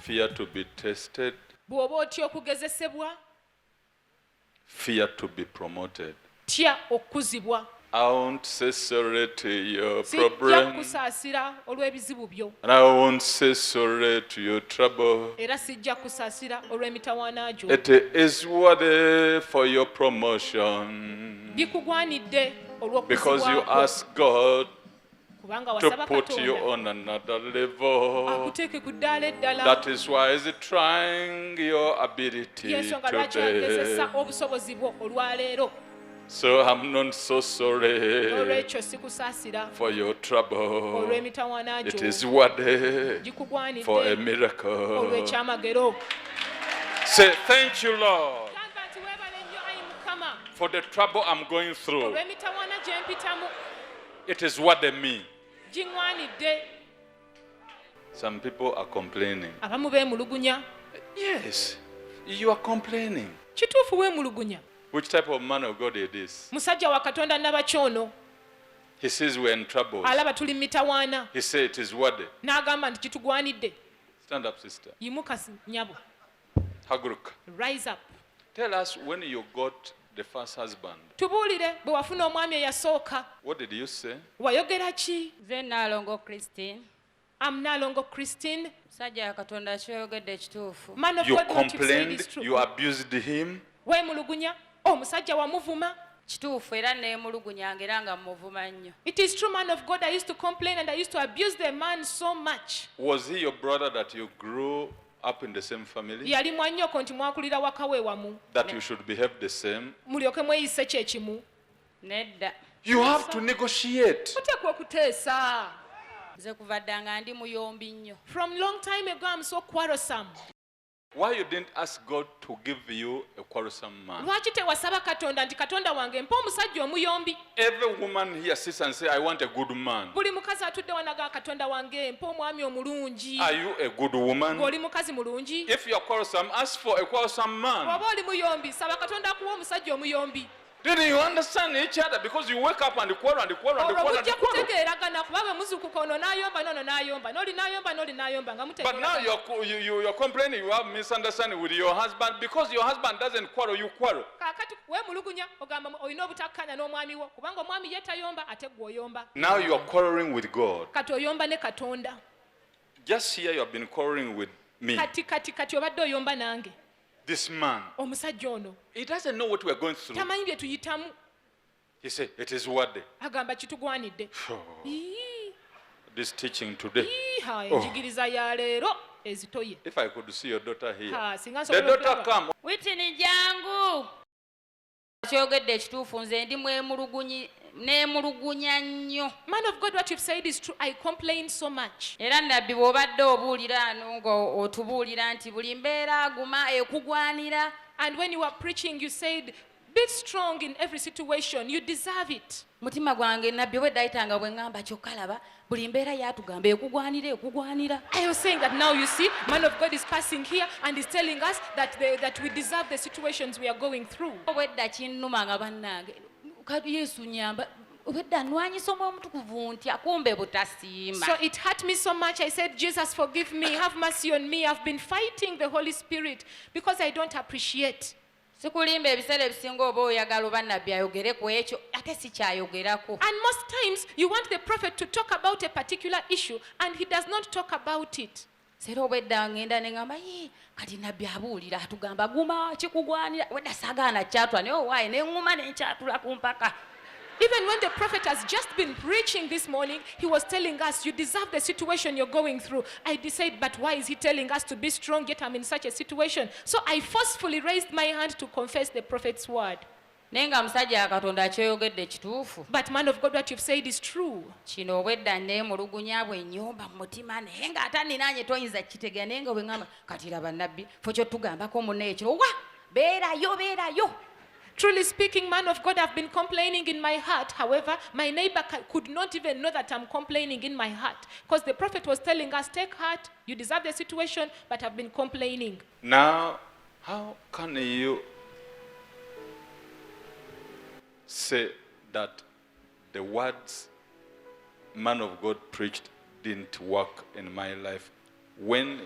Fear to be tested. bw'oba otya okugezesebwa, Fear to be promoted. tya okukuzibwa. I won't say sorry to your Sijja problem. kusaasira olw'ebizibu byo, And I won't say sorry to your trouble. era sijja kusaasira olw'emitawaana gyo. It is worthy for your promotion. Bikugwanidde Because you olw'okuzibwako, ask God kubanga to wasaba put you Katonda on another level. akuteeke ku ddaala eddala. That is why he's trying your ability Y'ensonga lwaki agezesa today. obusobozi bwo olwaleero. So I'm not so sorry Olw'ekyo sikusaasira for your trouble. olw'emitawaana It gyo, is worthy gikugwanidde for a miracle. olw'ekyamagero. Say, thank you, Lord, Gamba nti weebale nnyo ayi Mukama for the trouble I'm going through. olw'emitawaana gye mpitamu, It is worthy me. giŋŋwanidde. Some people are complaining. Abamu beemulugunya. Yes, you are complaining. Kituufu weemulugunya. Which type of man of God it is? Musajja wa Katonda Nabakyono He says we're in trouble. alaba tuli mu mitawaana, He said it is worthy. n'agamba nti kitugwanidde. Stand up, sister. Yimuka nyabo, Hagruka. rise up. Tell us when you got the first husband. Tubuulire bwe wafuna omwami eyasooka, What did you say? wayogera ki? Nze Nalongo Christine. Nalongo Christine. Musajja wa Katonda kyoyogedde ekituufu. Man of You God, what you said complained, is true. you abused him. Weemulugunya, omusajja wamuvuma. Kituufu era neemulugunyanga era nga muvuma nnyo. It is true, man of God, I used to complain and I used to abuse the man so much. Was he your brother that you grew up in the same family? Yali mwannyoko nti mwakulira waka we wamu, That you should behave the same? mulyoke mweyise kye kimu. Nedda. You have to negotiate. Muteekwa okuteesa. Nze kuva dda nga ndi muyombi nnyo. From long time ago, I'm so quarrelsome. Why you didn't ask God to give you a quarrelsome man? Lwaki tewasaba Katonda nti Katonda wange mpa omusajja omuyombi? Every woman here sits and say, I want a good man. Buli mukazi atudde wanaga Katonda wange mpa omwami omulungi. Are you a good woman? Ng'oli mukazi mulungi. If you are quarrelsome, ask for a quarrelsome man. Bw'oba oli muyombi, saba Katonda akuwa omusajja omuyombi. Didn't you understand each other? Because you wake up and quarrel and quarrel and Olwo quarrel and mujja quarrel. kutegeeragana kuba bwe muzuukuka ono n'ayomba n'ono n'ayomba n'oli n'ayomba nga But now mutegeeragana. you're complaining, you have misunderstanding with your husband. Because your husband doesn't quarrel, you quarrel. Kaakati weemulugunya ogamba olina obutakkanya n'omwami wo kubanga omwami ye tayomba ate ggwe oyomba. Now you are quarreling with God. Kati oyomba ne Katonda. Just here you have been quarreling with me. Kati obadde oyomba nange. This man, Omusajja ono he doesn't know what we are going through. tamanyi bye tuyitamu. He said, it is worthy. Agamba kitugwanidde. This teaching today. Enjigiriza ya leero ezitoye. If I could see your daughter here. Singa The nsobola daughter okulaba. come. Witini jangu. Kyogedde ekituufu nze ndi neemulugunya nnyo. Man of God, what you've said is true. I complain so much. Era nabbi bw'obadde obuulira ano ng'otubuulira nti buli mbeera aguma ekugwanira. And when you are preaching, you said, be strong in every situation. You deserve it. Mutima gwange nabbi bwe dayitanga bwe ŋŋamba kyokka laba buli mbeera yatugamba ekugwanira. I was saying that now you see, man of God is passing here and is telling us that we deserve the situations we are going through. Obwedda kinnuma nga bannange kati Yesu nyamba obwedda nnwanyisa omwoyo omutukuvu ntya kumbe butasiima. So it hurt me so much. I said, Jesus, forgive me. Have mercy on me. I've been fighting the Holy Spirit because I don't appreciate. Sikulimba ebiseera ebisinga oba oyagala oba nabbi ayogere ku ekyo ate sikyayogerako. And most times you want the prophet to talk about a particular issue and he does not talk about it. Seera obwedda ngenda ne ŋŋamba kati nabbi abuulira atugamba guma kikugwanira wedda saagaana kyatula naye owaaye ne ŋŋuma ne nkyatula ku mpaka. Even when the prophet has just been preaching this morning, he was telling us, you deserve the situation you're going through. I said, but why is he telling us to be strong, yet I'm in such a situation? So I forcefully raised my hand to confess the prophet's word. Naye nga musajja wa Katonda kyeyogedde kituufu. But man of God, what you've said is true. Kino obwedda neemulugunya bwe nnyomba mu mutima naye ng'ate ninaanye toyinza kitegeera naye nga bwe ŋŋamba kati laba nabbi ffe kyotugambako munnaye kino wa beerayo. Truly speaking, man of God, I've been complaining in my heart. However, my neighbor could not even know that I'm complaining in my heart. Because the prophet was telling us, take heart, you deserve the situation, but I've been complaining. Now, how can you say that the words man of God preached didn't work in my life when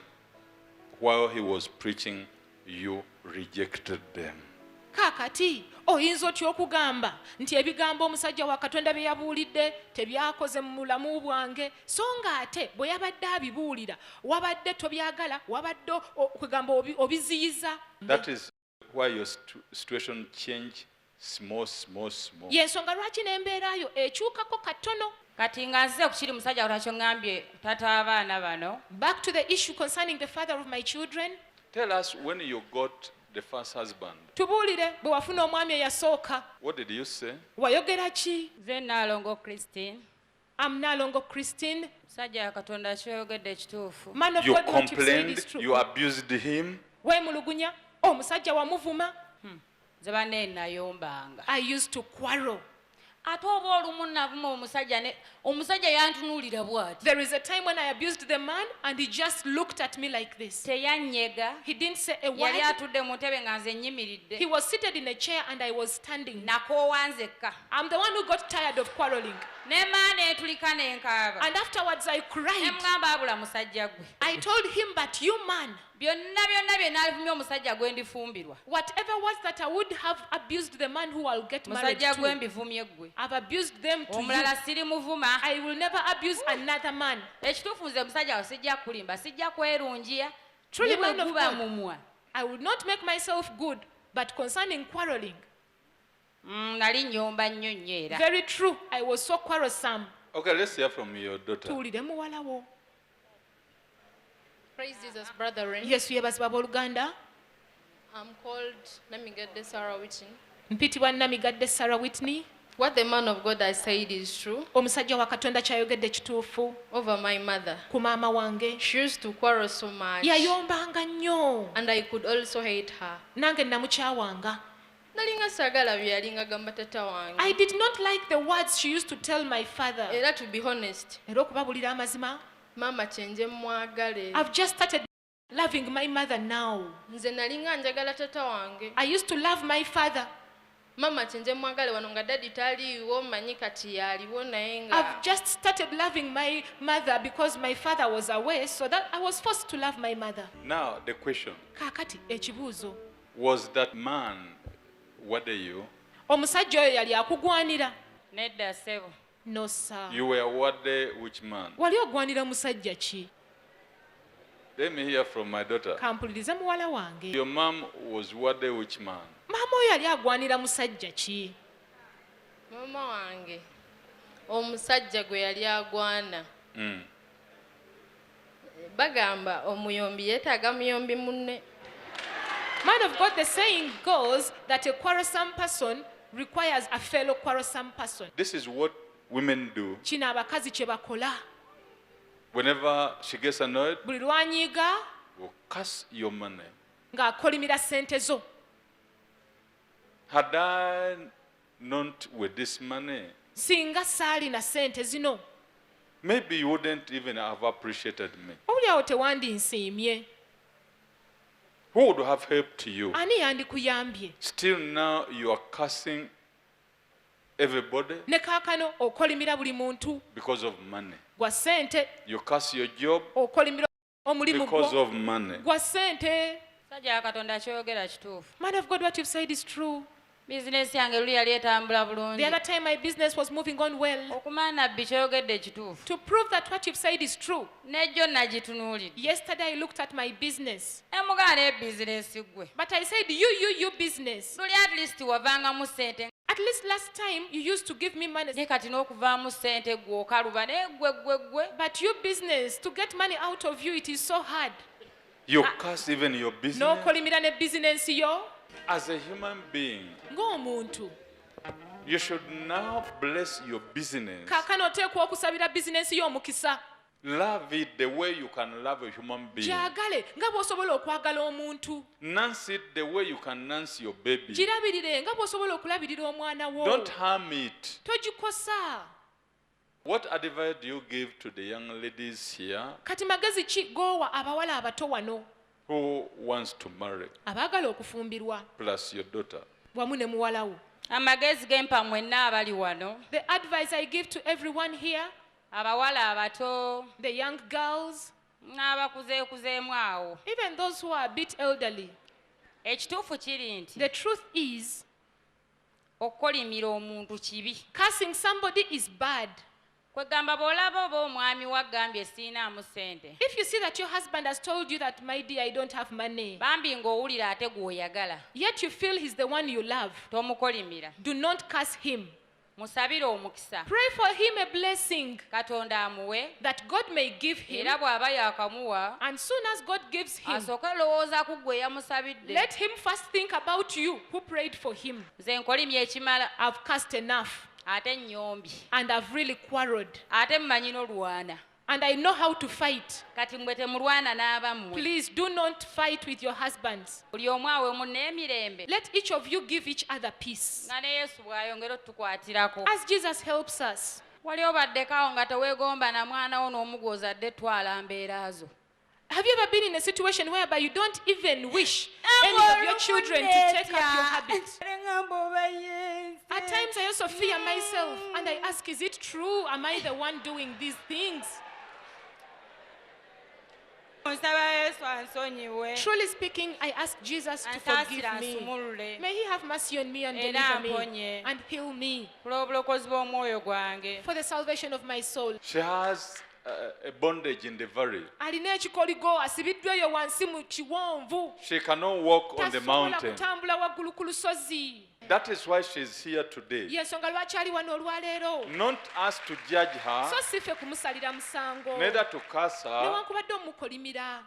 while he was preaching, you rejected them. Kaakati oyinza otya okugamba nti ebigambo omusajja wa Katonda bye yabuulidde tebyakoze mu bulamu bwange so nga ate bwe yabadde abibuulira wabadde tobyagala wabadde okugamba obiziyiza. That is why your situation changed small. Y'ensonga lwaki n'embeera yo ekyukako katono. kati nga nzize ku kiri musajja lwakyo ŋŋambye tata abaana bano. Back to the issue concerning the father of my children. Tell us when you got the first husband. Tubuulire bwe wafuna omwami eyasooka. What did you say? Wayogera ki? Nze Naalongo Christine. I'm Naalongo Christine. Musajja wa Katonda kyoyogedde ekituufu. Man of You God, what you've said complained, is true. you abused him. Weemulugunya omusajja wamuvuma. Nze banne nayombanga. I used to quarrel. Ate oba olumu navuma omusajja yantunuulira bw'ati. There is a time when I abused the man and he just looked at me like this. Teyanyega. He didn't say a Yali word. atudde mu ntebe nga nze nnyimiridde. He was seated in a chair and I was standing. Nakoowa nzekka. I'm the one who got tired of quarreling. Ne maana etulika n'enkaaba. And afterwards I Ne cried. mugamba abula musajja gwe. I told him, but you man, byonna bye naalivumya omusajja gwe ndifumbirwa. whatever was that I would have abused the man who I'll get married Musajja gwe to. mbivumye gwe. I've abused them to you. Omulala sirimuvuma. I will never abuse another man. Ekituufu nze musajja wo sijja kulimba, sijja kwerungiya. Truly, Ne bwe man of guba God. mumwa. I would not make myself good, but concerning quarreling, Nali nnyomba nnyo nnyo era. very true, I was so quarrelsome. Okay, let's hear from your daughter. Tuwulire muwala wo. Praise Jesus, brethren. Yesu yeebazibwa abooluganda. I'm called Namigadde Sarah Whitney. Mpitibwa Namigadde Sarah Whitney. What the man of God has said is true Omusajja wa Katonda kyayogedde kituufu over my mother. ku maama wange. She used to quarrel so much, Yayombanga nnyo. and I could also hate her. Nange namukyawanga. Nalinga sagala bye yalinga gamba tata wange. I did not like the words she used to tell my father. Era to be honest, Era okubabulira amazima, mama kyenje mwagale. I've just started loving my mother now. Nze nalinga njagala tata wange. I used to love my father. Mama kyenje mwagale wano nga dadi taliiwo manyi kati yaliwo naye nga. I've just started loving my mother because my father was away, so that I was forced to love my mother. Now, the question, Kaakati ekibuuzo. was that man, what are you? Omusajja oyo yali akugwanira? Nedda ssebo. No sir. You were what which man? Wali ogwanira musajja ki? Let me hear from my daughter. Kampulirize muwala wange. Your mom was what which man? Maama oyo yali agwanira musajja ki? Mama wange omusajja gwe yali agwana. Bagamba omuyombi yeetaaga muyombi munne. Man of God, the saying goes that a quarrelsome person requires a fellow quarrelsome person. This is what women do. Kino abakazi kye bakola. Whenever she gets annoyed, Buli lwanyiiga will curse your money. ng'akolimira ssente zo. Had I not with this money, Singa saalina ssente zino, maybe you wouldn't even have appreciated me. olyawo tewandinsiimye. Who would have helped you? Ani yandikuyambye? Still now you are cursing everybody Ne kaakano okolimira buli muntu because of money. gwa ssente, You curse your job okolimira omulimu because gwo of money. gwa ssente. Musajja wa Katonda kyoyogera kituufu. Man of God, what you've said is true. Bizinesi yange luli yali etambula The bulungi. other time my business was moving on well. Okumanya nabbi kyoyogedde kituufu. To prove that what you've said is true, Nejjo nagitunuulidde. yesterday I looked at my business. Emugaana ebizinesi gwe. But I said, you business. Luli at least wavangamu ssente. At least last time you used to give me money. Ne kati n'okuvaamu ssente gwe okaluba naye gwe. But you business, to get money out of you, it is so hard. You curse even your business. N'okolimira ne business yo As a human being, ng'omuntu. you should now bless your business. Kaakano oteekwa okusabira bizinensi yo omukisa. Love it the way you can love a human being. Gyagale nga bw'osobola okwagala omuntu. Nurse it the way you can nurse your baby. Girabirire nga bw'osobola okulabirira omwana wo. Don't harm it. Togikosa. What advice do you give to the young ladies here Kati magezi ki g'owa abawala abato wano who wants to marry, abaagala okufumbirwa plus your daughter? wamu ne muwala wo? Amagezi gempa mwenna abali wano. The advice I give to everyone here, Abawala abato. the young girls, n'abakuzeekuzeemu awo. even those who are a bit elderly. Ekituufu kiri nti The truth is, okukolimira omuntu kibi. cursing somebody is bad. Kwegamba bw'olaba oba omwami waggambye sirinaamu ssente. If you see that your husband has told you that, my dear, I don't have money, Bambi ng'owulira ate gw'oyagala. yet you feel he's the one you love, Tomukolimira. do not curse him. Musabire omukisa. Pray for him a blessing Katonda amuwe. that God may give him, Era bw'aba yaakamuwa, and soon as God gives him, asooke lowooza ku gwe yamusabidde. let him first think about you who prayed for him. Nze nkolimya ekimala. I've cursed enough, Ate nnyombi. and I've really quarreled, Ate mmanyi n'olwana. and I know how to fight. Kati mwe temulwana n'abammwe. Please do not fight with your husbands. Buli omu awe munne emirembe. Let each of you give each other peace. Nga ne Yesu bw'ayongera otukwatirako. As Jesus helps us. Wali obaddeko awo nga teweegomba na mwana wo n'omugwoza dde twala mbeera zo. Have you ever been in a situation whereby you don't even wish any of your children to take up your habit? At times I also fear myself and I ask, is it true? Am I the one doing these things? Truly speaking, I ask Jesus to forgive me. May he have mercy on me and deliver me and heal me for the salvation of my soul. She has a bondage in the valley. Alina ekikoligo asibiddwa eyo wansi mu kiwonvu. She cannot walk on the Tasobola mountain. kutambula waggulu ku lusozi. That is why she's here today. Yensonga lwaki ali wano olwaleero. Not us to judge her, So si ffe kumusalira musango. neither to curse her, Newankubadde omukolimira.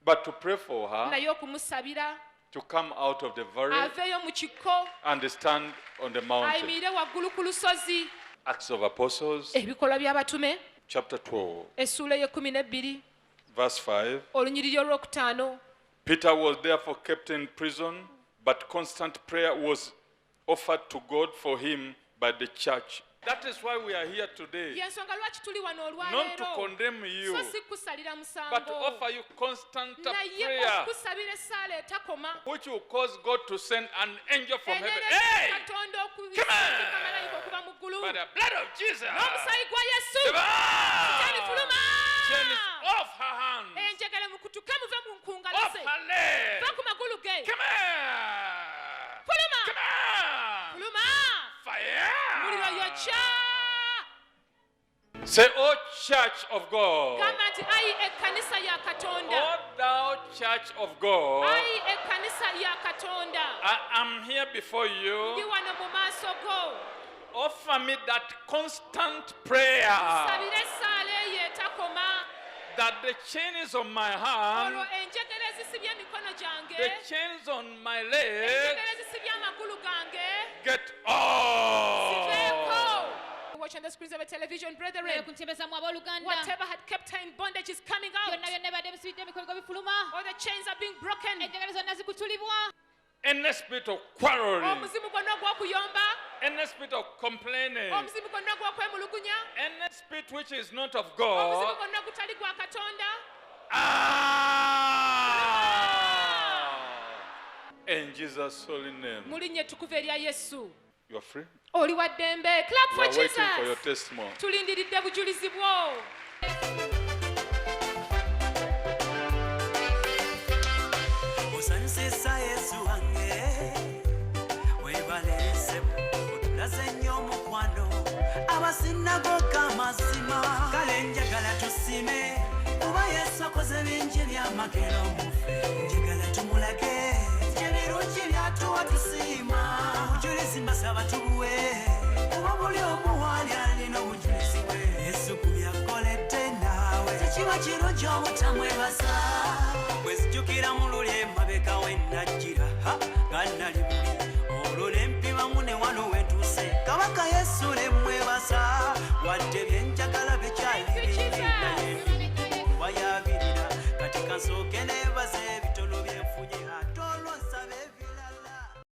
but to pray for her Naye okumusabira. to come out of the valley Aveeyo mu kiko. and stand on the mountain. Ayimirire waggulu ku lusozi. Acts of Apostles, Ebikolwa by'abatume. chapter 12, Essuula ey'e12. verse 5. Olunyiriri olwokutaano. Peter was therefore kept in prison, but constant prayer was offered to God for him by the church. That is why we are here today. Yensonga lwaki tuli wano Not to olwaleero. condemn you, So si kusalira musango. but to offer you constant Naye prayer, okusabira essaala etakoma. which will cause God to send an angel from heaven. Enyereza Hey! Katonda Come on! okuyisindika malayika okuva mu ggulu. By the blood of Jesus! N'omusaayi gwa Yesu. Ah! Kyali fuluma. Chain is off her hands, Enjegere mukutuke muve mu nkungalo off ze. her legs. Va ku magulu ge. Come on! Fuluma. Come on! Fuluma. Muliro Fire! yokya. Say, oh church of God, Gamba nti ayi ekkanisa ya Katonda. oh thou church of God, Ayi ekkanisa ya Katonda. I am here before Ndi you. wano mu maaso go. Offer me that constant prayer, Sabira essaala eyo etakoma. that the chains on my Olwo hand, enjegere ezisibye emikono gyange. the chains on my legs, Enjegere ezisibye amagulu gange. get off. Siveeko. Watching the screens of a television, brethren. kuntebezamu abooluganda Whatever had kept her in bondage is coming out. byonna byonna ebadde bisibidde emikoligo bifuluma All the chains are being broken. enjegere zonna zikutulibwa Any spirit of quarreling, Omuzimu gwonna ogw'okuyomba. any spirit of complaining, Omuzimu gwonna ogw'okwemulugunya. any spirit which is not of Omuzimu God, gwonna gutali gwa Katonda. in Jesus' holy name. Mu linnya ettukuvu erya Yesu. You are free. Oli wa ddembe. Clap We for are waiting for your Jesus. testimony. Tulindiridde bujulizi bwo. Osanyusisa Yesu wange webalese otulaze nnyo omukwano abasinagoga amazima kale njagala tusime kuba Yesu akoze bingi ebyamagero mufe njagala tumulage ebirungi byatuwa tusiima obujulizi mbasaba tubuwe kuba buli omu wali alina obujulizi bwe Yesu ku byakoledde naawe tekiba kirungi obutamwebaza bwezijjukira mu luli emabega we najjira nga nali buli olwo ne mpimamu ne wano we ntuuse kabaka Yesu ne mwebaza wadde byenjagala bikyali bingi naye kuba yabirira kati kansooke